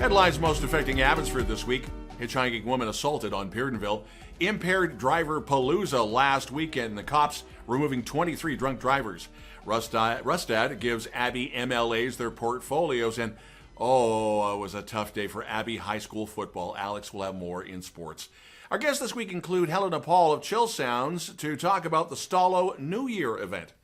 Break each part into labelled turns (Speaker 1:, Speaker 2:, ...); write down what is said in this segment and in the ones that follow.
Speaker 1: Headlines most affecting Abbotsford this week. Hitchhiking woman assaulted on Peardonville. Impaired-driver-palooza last weekend. The cops removing 23 drunk drivers. Rustad gives Abbey MLAs their portfolios. And, it was a tough day for Abbey High School football. Alex will have more in sports. Our guests this week include Helena Paul of Chillsounds to talk about the Stallo New Year event.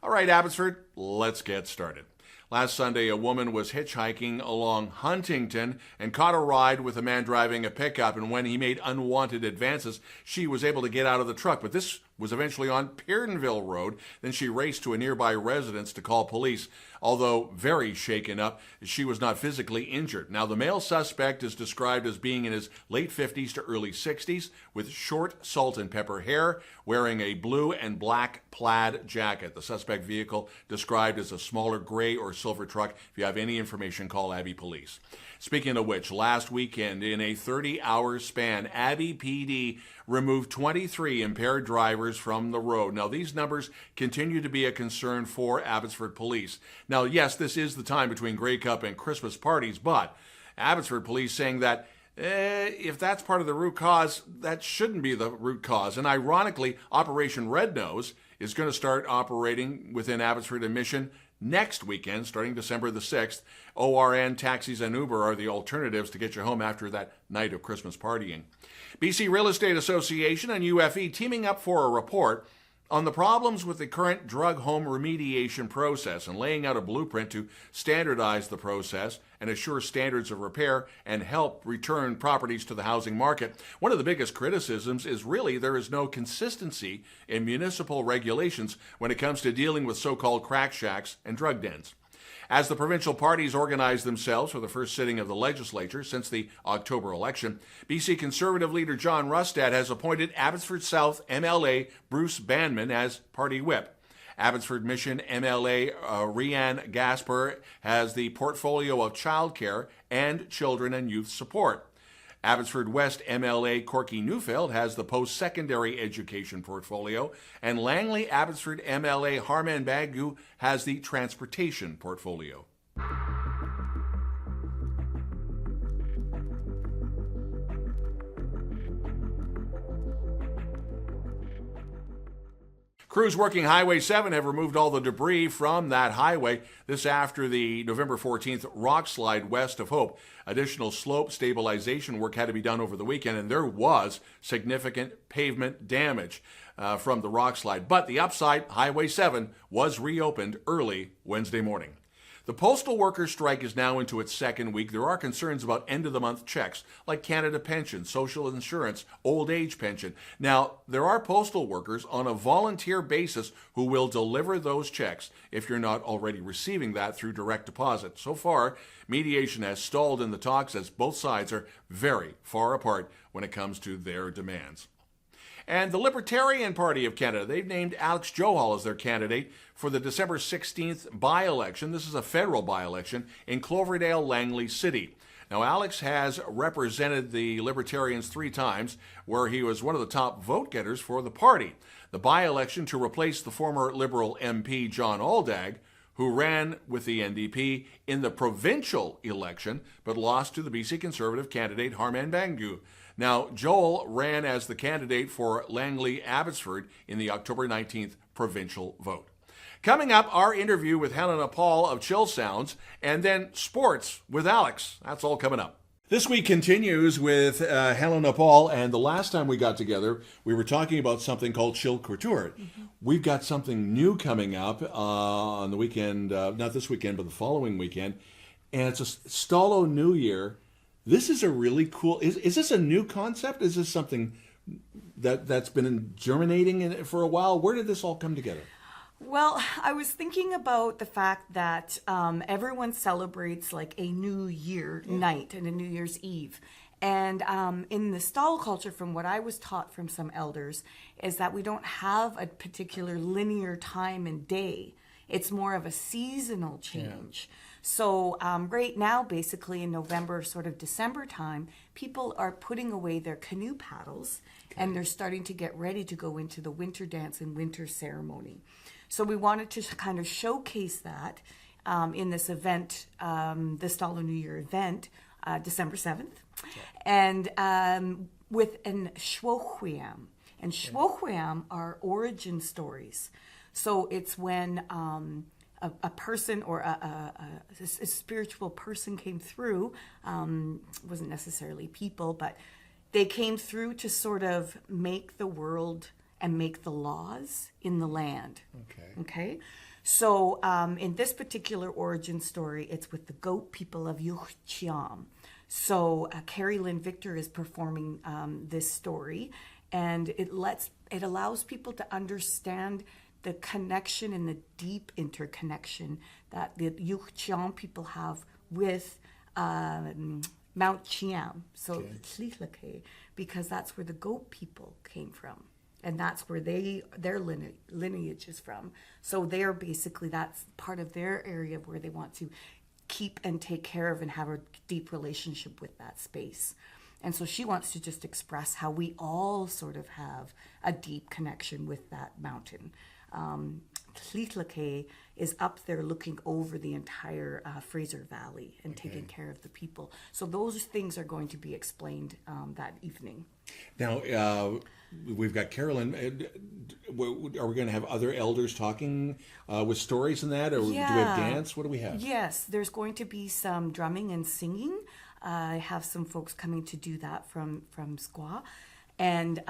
Speaker 1: All right, Abbotsford, let's get started. Last Sunday, a woman was hitchhiking along Huntington and caught a ride with a man driving a pickup, and when he made unwanted advances, she was able to get out of the truck. But this was eventually on Peardonville Road. Then she raced to a nearby residence to call police. Although very shaken up, she was not physically injured. Now, the male suspect is described as being in his late 50s to early 60s, with short salt and pepper hair, wearing a blue and black plaid jacket. The suspect vehicle described as a smaller gray or silver truck. If you have any information, call Abbey Police. Speaking of which, last weekend, in a 30-hour span, Abbey PD removed 23 impaired drivers from the road. Now, these numbers continue to be a concern for Abbotsford Police. Now, yes, this is the time between Grey Cup and Christmas parties, but Abbotsford Police saying that if that's part of the root cause, that shouldn't be the root cause. And ironically, Operation Red Nose is going to start operating within Abbotsford and Mission next weekend, starting December the 6th. ORN, taxis, and Uber are the alternatives to get you home after that night of Christmas partying. BC Real Estate Association and UFE teaming up for a report on the problems with the current drug home remediation process and laying out a blueprint to standardize the process and assure standards of repair and help return properties to the housing market. One of the biggest criticisms is really there is no consistency in municipal regulations when it comes to dealing with so-called crack shacks and drug dens. As the provincial parties organize themselves for the first sitting of the legislature since the October election, BC Conservative leader John Rustad has appointed Abbotsford South MLA Bruce Banman as party whip. Abbotsford Mission MLA Rianne Gasper has the portfolio of childcare and children and youth support. Abbotsford West MLA Corky Neufeld has the post-secondary education portfolio, and Langley Abbotsford MLA Harman Bagu has the transportation portfolio. Crews working Highway 7 have removed all the debris from that highway. This after the November 14th rock slide west of Hope. Additional slope stabilization work had to be done over the weekend, and there was significant pavement damage from the rock slide. But the upside, Highway 7, was reopened early Wednesday morning. The postal workers' strike is now into its second week. There are concerns about end-of-the-month checks, like Canada Pension, social insurance, old age pension. Now, there are postal workers on a volunteer basis who will deliver those checks if you're not already receiving that through direct deposit. So far, mediation has stalled in the talks as both sides are very far apart when it comes to their demands. And the Libertarian Party of Canada, they've named Alex Johal as their candidate for the December 16th by-election. This is a federal by-election in Cloverdale, Langley City. Now, Alex has represented the Libertarians 3 times, where he was one of the top vote-getters for the party. The by-election to replace the former Liberal MP John Aldag, who ran with the NDP in the provincial election, but lost to the BC Conservative candidate Harman Bagu. Now, Joel ran as the candidate for Langley Abbotsford in the October 19th provincial vote. Coming up, our interview with Helena Paul of Chillsounds, and then sports with Alex. That's all coming up. This week continues with Helena Paul, and the last time we got together, we were talking about something called Chill Couture. Mm-hmm. We've got something new coming up on the weekend, not this weekend, but the following weekend, and it's a Stallo New Year. This is a really cool, is this a new concept? Is this something that's been germinating for a while? Where did this all come together?
Speaker 2: Well, I was thinking about the fact that everyone celebrates like a New Year night and a New Year's Eve. And in the Stallo culture, from what I was taught from some elders, is that we don't have a particular linear time and day. It's more of a seasonal change. Yeah. So right now, basically in November, sort of December time, people are putting away their canoe paddles and they're starting to get ready to go into the winter dance and winter ceremony. So we wanted to kind of showcase that in this event, the Stallo New Year event, December 7th. And with an Shwohuam. And Shwohuam are origin stories. So it's when a person or a spiritual person came through, wasn't necessarily people, but they came through to sort of make the world and make the laws in the land. Okay? So in this particular origin story, it's with the goat people of Yuchiam. So Cari Lynn Victor is performing this story, and it allows people to understand the connection and the deep interconnection that the Yuchiam people have with Mount Chiam, so Tlilake, because that's where the goat people came from. And that's where their lineage is from. So they're basically, that's part of their area where they want to keep and take care of and have a deep relationship with that space. And so she wants to just express how we all sort of have a deep connection with that mountain. Tlilake is up there looking over the entire Fraser Valley and taking care of the people. So those things are going to be explained that evening.
Speaker 1: Now, we've got Carolyn. Are we going to have other elders talking with stories and that? Or do we have dance? What do we have?
Speaker 2: Yes, there's going to be some drumming and singing. I have some folks coming to do that from Squaw. And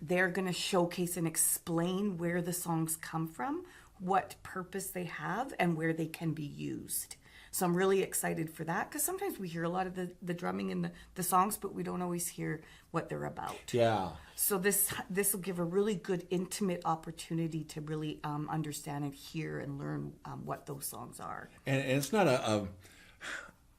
Speaker 2: they're going to showcase and explain where the songs come from, what purpose they have, and where they can be used. So I'm really excited for that, because sometimes we hear a lot of the drumming in the songs, but we don't always hear what they're about. Yeah. So this will give a really good, intimate opportunity to really understand and hear and learn what those songs are. And
Speaker 1: it's not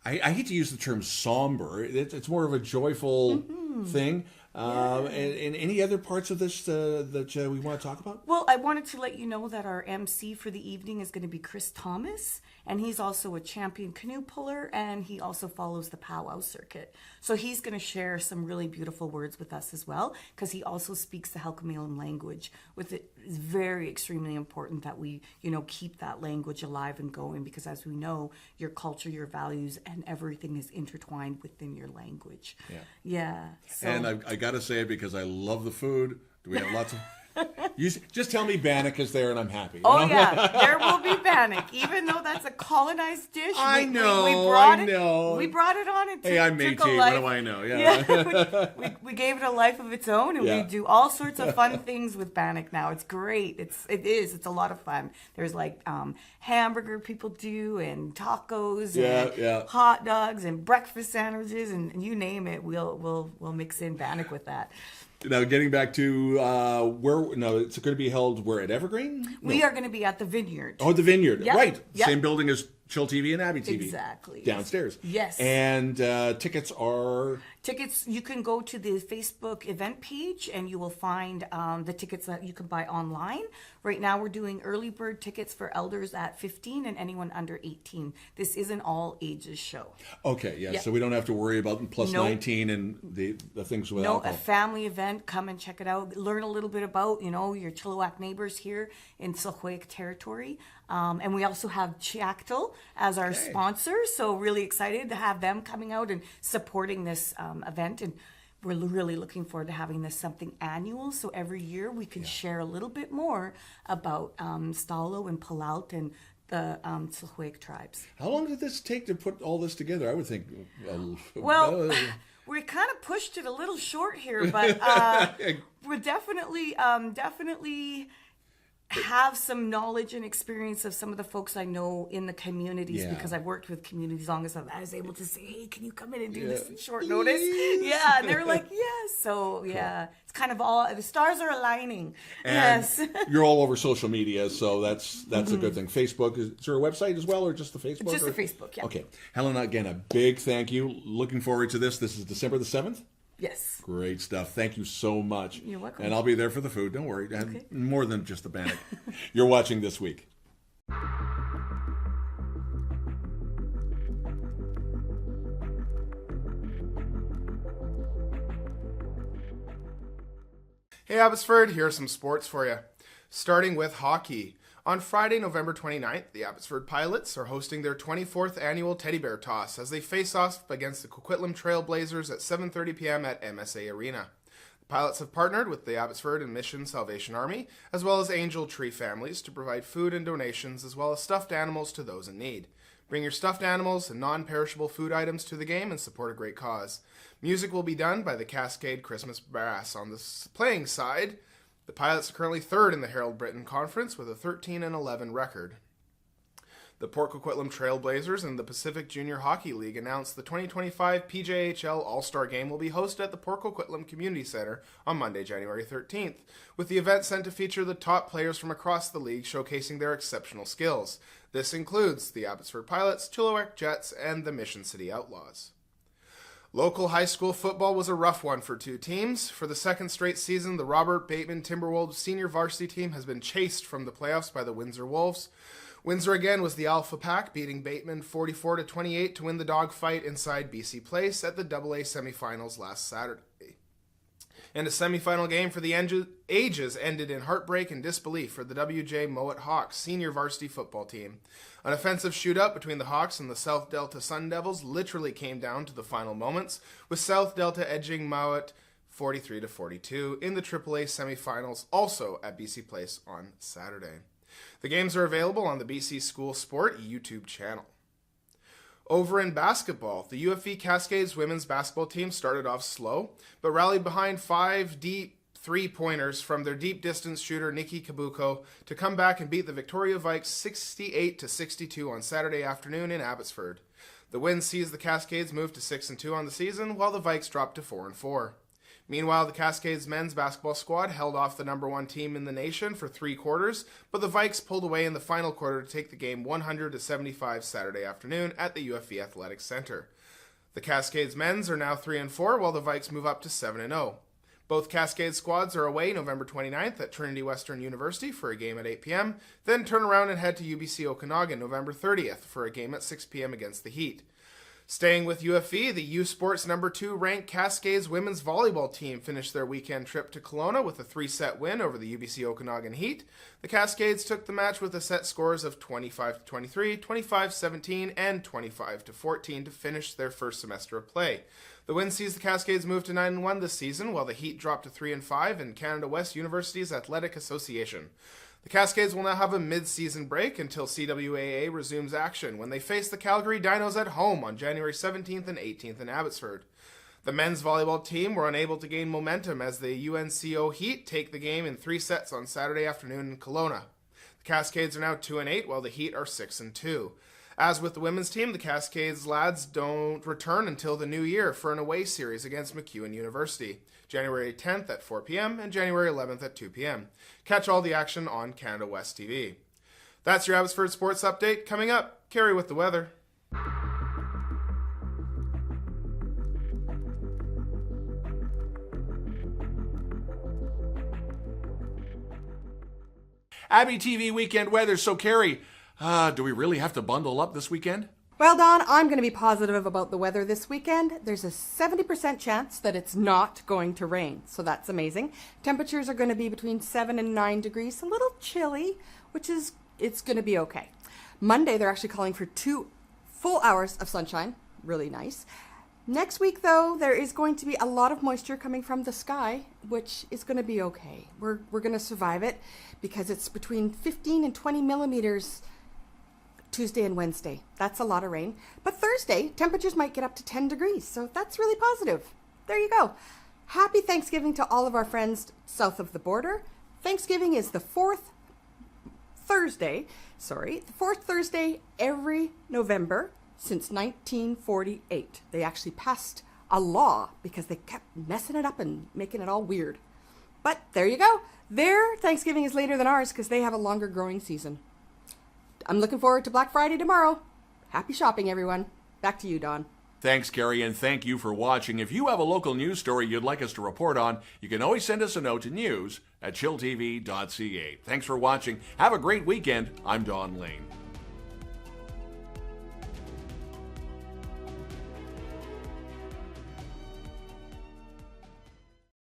Speaker 1: I hate to use the term somber. It's more of a joyful thing. And any other parts of this that we want to talk about?
Speaker 2: Well, I wanted to let you know that our MC for the evening is going to be Chris Thomas, and he's also a champion canoe puller, and he also follows the powwow circuit. So he's going to share some really beautiful words with us as well, because he also speaks the Halkomelem language. With it is very extremely important that we, keep that language alive and going, because as we know, your culture, your values, and everything is intertwined within your language. Yeah. So.
Speaker 1: And I got to say it because I love the food. Do we have lots of... just tell me bannock is there and I'm happy.
Speaker 2: Yeah, there will be bannock, even though that's a colonized dish.
Speaker 1: I know.
Speaker 2: We brought it on.
Speaker 1: Hey, I'm Métis. What do I know? Yeah.
Speaker 2: we gave it a life of its own, and we do all sorts of fun things with bannock now. It's great. It's a lot of fun. There's like hamburger people do, and tacos, and hot dogs, and breakfast sandwiches, and you name it. We'll mix in bannock with that.
Speaker 1: Now, getting back to it's going to be held where, at Evergreen? No.
Speaker 2: We are going to be at the Vineyard.
Speaker 1: Oh, the Vineyard. Yep. Right. Yep. Same building as Chill TV and abbyTV.
Speaker 2: Exactly.
Speaker 1: Downstairs.
Speaker 2: Yes.
Speaker 1: And tickets are...
Speaker 2: Tickets, you can go to the Facebook event page and you will find the tickets that you can buy online. Right now we're doing early bird tickets for elders at 15 and anyone under 18. This is an all ages show.
Speaker 1: Okay, yeah. Yep. So we don't have to worry about plus 19 and the things with alcohol.
Speaker 2: A family event. Come and check it out. Learn a little bit about, your Chilliwack neighbors here in Silhouette territory. And we also have Chiactal as our sponsor. So really excited to have them coming out and supporting this event. And we're really looking forward to having this something annual. So every year we can share a little bit more about Stalo and Palalt and the Silhouette tribes.
Speaker 1: How long did this take to put all this together? I would think...
Speaker 2: We kind of pushed it a little short here, but we're definitely have some knowledge and experience of some of the folks I know in the communities because I've worked with communities long enough. I was able to say, hey, can you come in and do this in short notice? Yeah, and they're like, yes. So, it's kind of all, the stars are aligning.
Speaker 1: And you're all over social media, so that's a good thing. Facebook, is there a website as well, or just the Facebook?
Speaker 2: Just the Facebook, yeah.
Speaker 1: Okay. Helena, again, a big thank you. Looking forward to this. This is December the 7th?
Speaker 2: Yes.
Speaker 1: Great stuff. Thank you so much.
Speaker 2: You're welcome.
Speaker 1: And I'll be there for the food. Don't worry. Okay. More than just the bannock. You're watching This Week.
Speaker 3: Hey Abbotsford, here are some sports for you. Starting with hockey. On Friday, November 29th, the Abbotsford Pilots are hosting their 24th annual Teddy Bear Toss as they face off against the Coquitlam Trailblazers at 7:30 p.m. at MSA Arena. The Pilots have partnered with the Abbotsford and Mission Salvation Army, as well as Angel Tree families, to provide food and donations, as well as stuffed animals to those in need. Bring your stuffed animals and non-perishable food items to the game and support a great cause. Music will be done by the Cascade Christmas Brass. On the playing side, the Pilots are currently third in the Harold Britton Conference with a 13-11 record. The Port Coquitlam Trailblazers and the Pacific Junior Hockey League announced the 2025 PJHL All-Star Game will be hosted at the Port Coquitlam Community Center on Monday, January 13th, with the event set to feature the top players from across the league showcasing their exceptional skills. This includes the Abbotsford Pilots, Chilliwack Jets, and the Mission City Outlaws. Local high school football was a rough one for two teams. For the second straight season, the Robert Bateman Timberwolves senior varsity team has been chased from the playoffs by the Windsor Wolves. Windsor again was the alpha pack, beating Bateman 44-28 to win the dogfight inside BC Place at the AA semifinals last Saturday. And a semifinal game for the ages ended in heartbreak and disbelief for the WJ Mowat Hawks senior varsity football team. An offensive shootout between the Hawks and the South Delta Sun Devils literally came down to the final moments, with South Delta edging Mowat 43-42 in the AAA semifinals, also at BC Place on Saturday. The games are available on the BC School Sport YouTube channel. Over in basketball, the UFV Cascades women's basketball team started off slow, but rallied behind 5 deep three-pointers from their deep distance shooter Nikki Kabuko to come back and beat the Victoria Vikes 68-62 on Saturday afternoon in Abbotsford. The win sees the Cascades move to 6-2 on the season, while the Vikes dropped to 4-4. Meanwhile, the Cascades men's basketball squad held off the number one team in the nation for 3 quarters, but the Vikes pulled away in the final quarter to take the game 100-75 Saturday afternoon at the UFV Athletics Center. The Cascades men's are now 3-4, while the Vikes move up to 7-0. Both Cascade squads are away November 29th at Trinity Western University for a game at 8 p.m., then turn around and head to UBC Okanagan November 30th for a game at 6 p.m. against the Heat. Staying with UFV, the U Sports number 2 ranked Cascades women's volleyball team finished their weekend trip to Kelowna with a 3-set win over the UBC Okanagan Heat. The Cascades took the match with a set scores of 25-23, 25-17, and 25-14 to finish their first semester of play. The win sees the Cascades move to 9-1 this season, while the Heat drop to 3-5 in Canada West University's Athletic Association. The Cascades will now have a mid-season break until CWAA resumes action when they face the Calgary Dinos at home on January 17th and 18th in Abbotsford. The men's volleyball team were unable to gain momentum as the UNCO Heat take the game in 3 sets on Saturday afternoon in Kelowna. The Cascades are now 2-8, while the Heat are 6-2. As with the women's team, the Cascades lads don't return until the new year for an away series against MacEwan University, January 10th at 4 p.m. and January 11th at 2 p.m. Catch all the action on Canada West TV. That's your Abbotsford Sports Update. Coming up, Cari with the weather.
Speaker 1: Abby TV weekend weather. So, Cari, do we really have to bundle up this weekend?
Speaker 4: Well, Don, I'm going to be positive about the weather this weekend. There's a 70% chance that it's not going to rain, so that's amazing. Temperatures are going to be between 7 and 9 degrees, a little chilly, it's going to be okay. Monday, they're actually calling for 2 full hours of sunshine, really nice. Next week, though, there is going to be a lot of moisture coming from the sky, which is going to be okay. We're going to survive it because it's between 15 and 20 millimeters Tuesday and Wednesday. That's a lot of rain. But Thursday, temperatures might get up to 10 degrees, so that's really positive. There you go. Happy Thanksgiving to all of our friends south of the border. Thanksgiving is the fourth Thursday every November since 1948. They actually passed a law because they kept messing it up and making it all weird. But there you go. Their Thanksgiving is later than ours because they have a longer growing season. I'm looking forward to Black Friday tomorrow. Happy shopping, everyone. Back to you, Don.
Speaker 1: Thanks, Cari, and thank you for watching. If you have a local news story you'd like us to report on, you can always send us a note to news@chilltv.ca. Thanks for watching. Have a great weekend. I'm Don Lehn.